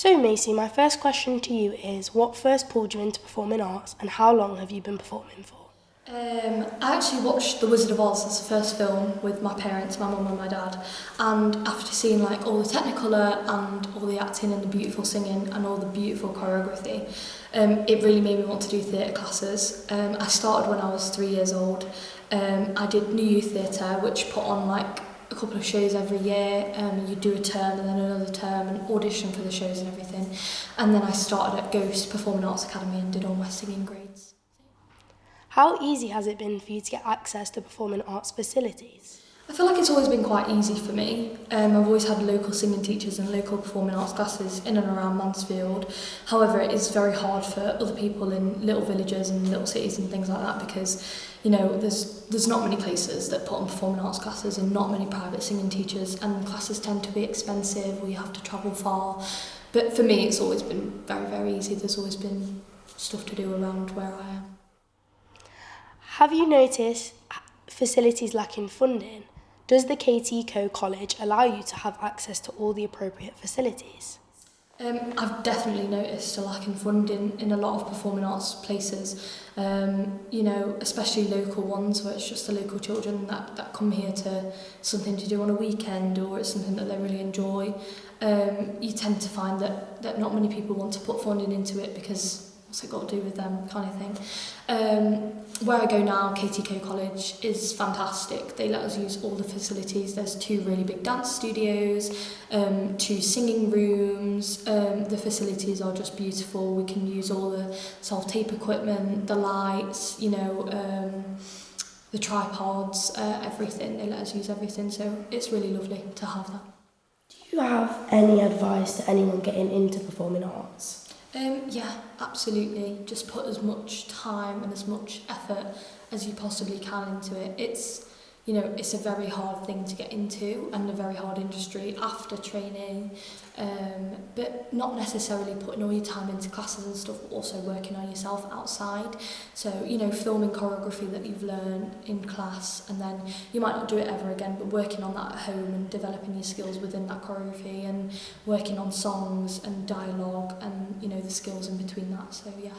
So Macey, my first question to you is, what first pulled you into performing arts and how long have you been performing for? I actually watched The Wizard of Oz as the first film with my parents, my mum and my dad, and after seeing like all the technicolor and all the acting and the beautiful singing and all the beautiful choreography, it really made me want to do theatre classes. I started when I was 3 years old. I did New Youth Theatre, which put on like a couple of shows every year. You do a term and then another term and audition for the shows and everything. And then I started at Ghost Performing Arts Academy and did all my singing grades. How easy has it been for you to get access to performing arts facilities? I feel like it's always been quite easy for me. I've always had local singing teachers and local performing arts classes in and around Mansfield. However, it is very hard for other people in little villages and little cities and things like that because, you know, there's not many places that put on performing arts classes and not many private singing teachers, and classes tend to be expensive or you have to travel far. But for me, it's always been very, very easy. There's always been stuff to do around where I am. Have you noticed facilities lacking funding? Does the KT College allow you to have access to all the appropriate facilities? I've definitely noticed a lack in funding in a lot of performing arts places, you know, especially local ones where it's just the local children that come here to something to do on a weekend or it's something that they really enjoy. You tend to find that not many people want to put funding into it because what's it got to do with them kind of thing. Where I go now, KT College, is fantastic. They let us use all the facilities. There's 2 really big dance studios, 2 singing rooms. The facilities are just beautiful. We can use all the self-tape equipment, the lights, you know, the tripods, everything. They let us use everything, so it's really lovely to have that. Do you have any advice to anyone getting into performing arts? Yeah, absolutely. Just put as much time and as much effort as you possibly can into it. It's, you know, it's a very hard thing to get into and a very hard industry after training, but not necessarily putting all your time into classes and stuff, but also working on yourself outside. So, you know, filming choreography that you've learned in class, and then you might not do it ever again, but working on that at home and developing your skills within that choreography and working on songs and dialogue and, you know, the skills in between that. So, yeah.